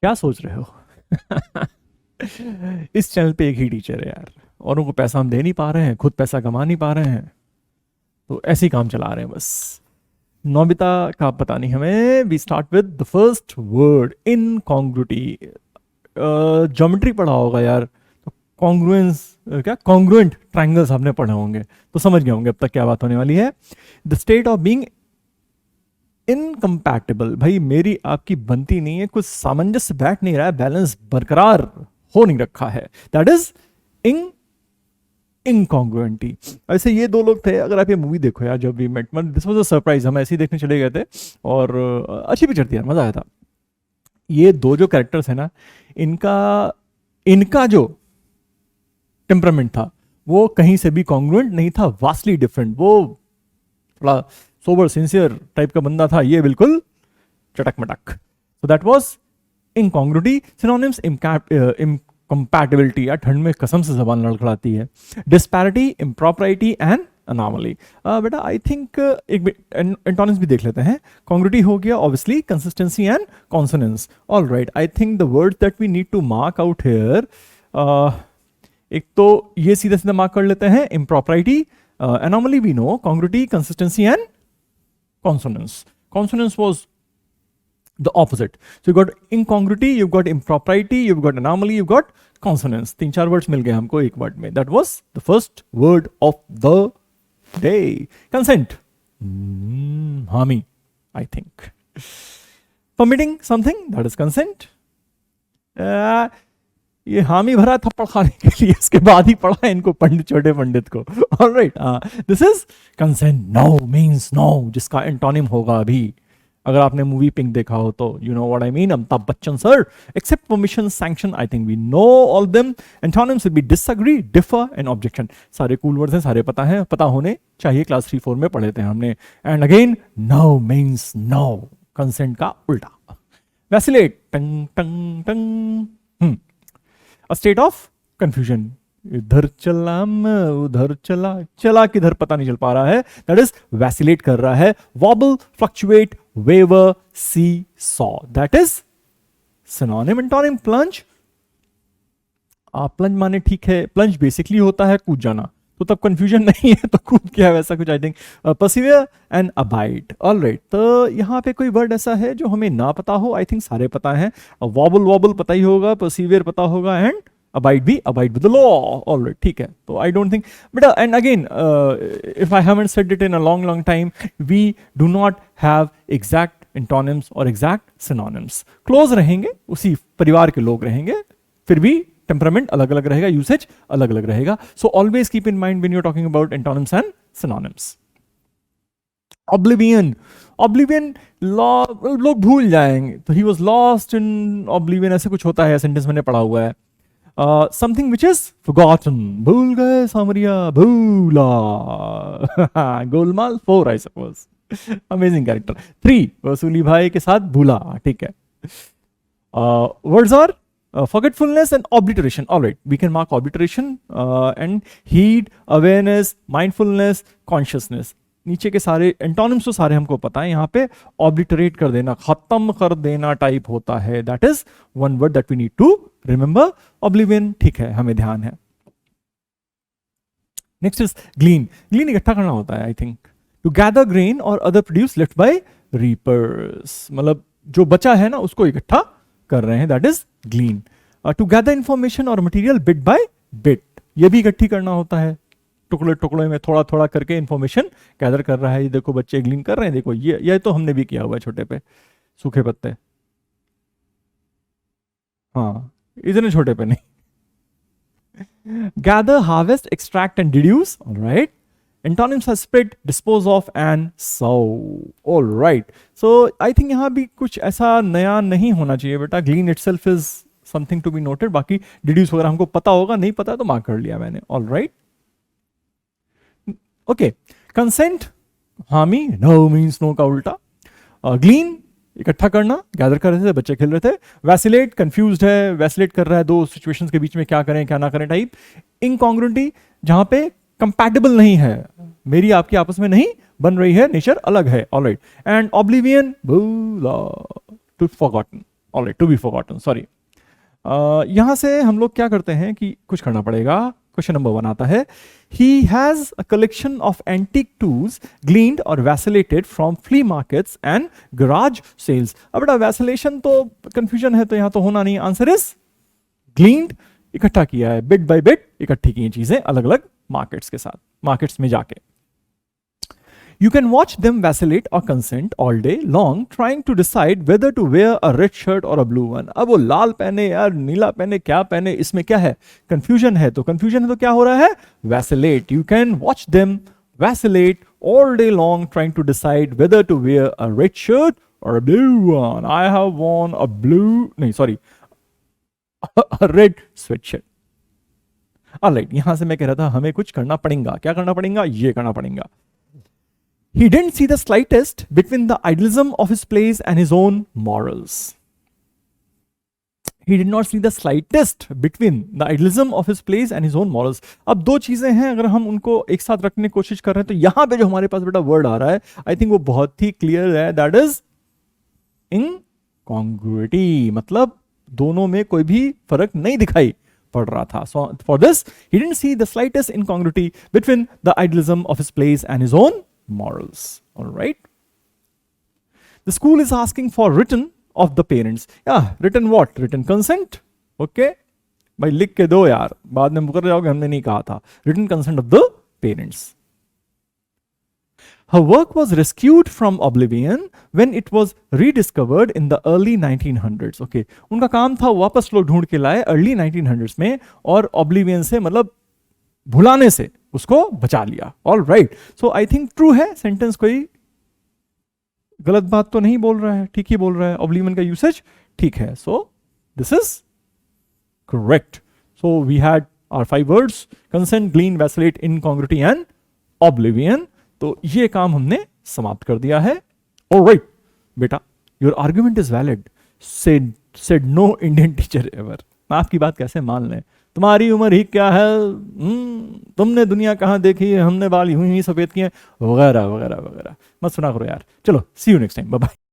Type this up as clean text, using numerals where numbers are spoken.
क्या सोच रहे हो? इस चैनल पे एक ही टीचर है यार, औरों को पैसा हम दे नहीं पा रहे हैं, खुद पैसा कमा नहीं पा रहे हैं, तो ऐसे ही काम चला रहे हैं बस। नोबिता का पता नहीं हमें। We start with the first word, incongruity. Geometry पढ़ा होगा यार, तो कॉन्ग्रुएंस, क्या कॉन्ग्रुएंट ट्रायंगल्स आपने पढ़े होंगे, तो समझ गए होंगे अब तक क्या बात होने वाली है। The state of being incompatible, भाई मेरी आपकी बनती नहीं है, कुछ सामंजस्य बैठ नहीं रहा है, बैलेंस बरकरार हो नहीं रखा है, दैट इज इन इनकॉन्ग्रुएंटी। ऐसे ये दो लोग थे, अगर आप ये मूवी देखो यार, Jab We Met, this was a surprise, हम ऐसे ही देखने चले गए थे और अच्छी पिक्चर थी यार, मजा आया था। ये दो जो कैरेक्टर्स है ना, इनका इनका जो टेम्परामेंट था वो कहीं से भी कॉन्ग्रुएंट नहीं था, वास्टली डिफरेंट। वो थोड़ा सोबर सिंसियर टाइप का बंदा था, ये बिल्कुल चटक मटक। So that was incongruity. Synonyms, incompatibility, यार ठंड में कसम से जबान लड़खड़ाती है। Disparity, impropriety and anomaly. बेटा आई थिंक एक एंटोनिम्स भी देख लेते हैं। कॉन्ग्रुइटी हो गया obviously, consistency and consonance. All right, I think the word that we need to mark out here, एक तो ये सीधा सीधा मार्क कर लेते हैं, impropriety, anomaly we know, congruity, consistency and consonance. Consonance was the opposite. So you got incongruity, you've got impropriety, you've got anomaly, you've got consonance. तीन चार वर्ड्स मिल गए हमको एक वर्ड में. That was the first word of the day. Consent. Hami, I think. Permitting something, that is consent. ये हामी भरा थप्पड़ खाने के लिए इसके बाद ही पढ़ा है इनको पंडित, छोटे पंडित को। Alright, this is consent. No means no, जिसका एंटोनिम होगा अभी, अगर आपने मूवी पिंक देखा हो तो you know what I mean. Amitabh Bachchan sir, accept, permission, sanction, I think we know all them. Antonyms will be disagree, differ and objection. सारे cool words हैं, सारे पता है, पता होने चाहिए, क्लास 3-4 में पढ़े थे हमने। And again, no means no, consent का उल्टा। वैसिलेट, टंग टंग टंग, A state of confusion, इधर चला मैं उधर चला, चला किधर पता नहीं चल पा रहा है, दैट इज वैसिलेट कर रहा है। Wobble, fluctuate, waver, seesaw, that is synonym. Antonym, plunge. Plunge माने ठीक है, प्लंज बेसिकली होता है कूद जाना, तो तब कंफ्यूजन नहीं है, तो कूद क्या है वैसा कुछ, I think. Persevere and abide. Alright, तो यहाँ पे कोई वर्ड ऐसा है जो हमें ना पता हो? आई थिंक सारे पता हैं। वॉबल, वॉबल पता ही होगा, परसिवियर पता होगा, एंड अबाइड भी, abide with the law. Alright, ठीक है, तो आई डोंट थिंक बेटा, and again if I haven't said it in a long long time, we do not have exact antonyms और एग्जैक्ट सिनोनिम्स। क्लोज रहेंगे, उसी परिवार के लोग रहेंगे, फिर भी टेम्परामेंट अलग अलग रहेगा, यूसेज अलग अलग रहेगा। So always keep in mind when you are talking about antonyms and synonyms. Oblivion, oblivion लोग भूल जाएंगे, तो he was lost in oblivion, ऐसे कुछ होता है, सेंटेंस मैंने पढ़ा हुआ है। समथिंग विच इज फॉरगॉटन, भूल गए सामरिया, भूला। Golmaal 4 I suppose. Amazing character. 3, Vasooli भाई के साथ भूला, ठीक है। Words are forgetfulness and obliteration. All right, we can mark obliteration and heed, awareness, mindfulness, consciousness. नीचे के सारे एंटोनिम्स तो सारे हमको पता है, यहाँ पे obliterate कर देना, खत्म कर देना टाइप होता है, that is one word that we need to remember. Oblivion, ठीक है, हमें ध्यान है। Next is glean. Glean इकट्ठा करना होता है, I think. To gather grain or other produce left by reapers. मतलब जो बचा है ना उसको इकट्ठा कर रहे हैं, that is glean. To gather information और मटेरियल बिट बाय बिट, ये भी इकट्ठी करना होता है, टुकड़े टुकड़े में थोड़ा थोड़ा करके इंफॉर्मेशन गैदर कर रहा है। ये देखो बच्चे ग्लीन कर रहे हैं, देखो ये तो हमने भी किया हुआ है छोटे पे, सूखे पत्ते, हाँ इतने छोटे पे नहीं। Gather, harvest, extract and deduce. Alright, Antonyms are split, dispose of and sow. All right. So I think यहाँ भी कुछ ऐसा नया नहीं होना चाहिए बेटा। Glean itself is something to be noted. बाकी deduce वगैरह हमको पता होगा, नहीं पता तो मार्क कर लिया मैंने। All right. Okay. Consent, हामी, no means no का उल्टा। Glean, इकट्ठा करना, गैदर कर रहे थे, बच्चे खेल रहे थे। वैसिलेट, कंफ्यूज्ड है, वैसिलेट कर रहा है दो सिचुएशंस के बीच में, क्या करें क्या ना करें टाइप। इनकॉन्ग्रुएंटी, जहां पे कंपैटिबल नहीं है, मेरी आपकी आपस में नहीं बन रही है, नेचर अलग है। ऑलराइट, एंड ऑब्लिवियन, भूला, to forgotten. Alright, to be forgotten, sorry. यहां से हम लोग क्या करते हैं कि कुछ करना पड़ेगा। क्वेश्चन नंबर 1 आता है, he has a collection of antique tools gleaned or vacillated from flea markets and garage sales। अब बेटा वैसिलेशन तो कंफ्यूजन है तो यहां तो होना नहीं, आंसर इज gleaned, इकट्ठा किया है, बिट बाय बिट इकट्ठी की चीजें अलग अलग मार्केट्स के साथ, मार्केट्स में जाके। You can watch them vacillate or consent all day long trying to decide whether to wear a red shirt or a blue one। अब वो लाल पहने यार, नीला पहने, क्या पहने, इसमें क्या है, कंफ्यूजन है। तो कंफ्यूजन है तो क्या हो रहा है, vacillate। You can watch them vacillate all day long trying to decide whether to wear a red shirt or a blue one। I have worn a blue, नहीं sorry, a red sweatshirt। Alright, यहां से मैं कह रहा था हमें कुछ करना पड़ेगा। क्या करना पड़ेगा, ये करना पड़ेगा। He didn't see the slightest between the idealism of his place and his own morals। He did not see the slightest between the idealism of his place and his own morals। अब दो चीजें हैं, अगर हम उनको एक साथ रखने की कोशिश कर रहे हैं तो यहां पे जो हमारे पास बेटा वर्ड आ रहा है, आई थिंक वो बहुत ही क्लियर है, दैट इज इनकॉन्ग्रुइटी। मतलब दोनों में कोई भी फर्क नहीं दिखाई पड़ रहा था। So for this he didn't see the slightest incongruity between the idealism of his place and his own morals। All right, the school is asking for written of the parents। yeah, written what, written consent। okay, भाई लिख के दो यार, बाद में मुकर जाओगे हमने नहीं कहा था। written consent of the parents। Her work was rescued from oblivion when it was rediscovered in the early 1900s। okay, उनका काम था वापस लोग ढूंढ के लाए early 1900s में, और oblivion से मतलब भुलाने से उसको बचा लिया। All right, so I think true है सेंटेंस, कोई गलत बात तो नहीं बोल रहा है, ठीक ही बोल रहा है, oblivion का यूसेज ठीक है। So this is correct. So we had our 5 words, consent, glean, vacillate, incongruity and oblivion। तो ये काम हमने समाप्त कर दिया है। ऑलराइट बेटा, your argument is valid, said no Indian teacher ever. आपकी बात कैसे मान लें, तुम्हारी उम्र ही क्या है, तुमने दुनिया कहां देखी है, हमने बाल यूं ही सफेद किए, वगैरह वगैरह वगैरह। मत सुना करो यार। चलो, see you next time, bye bye.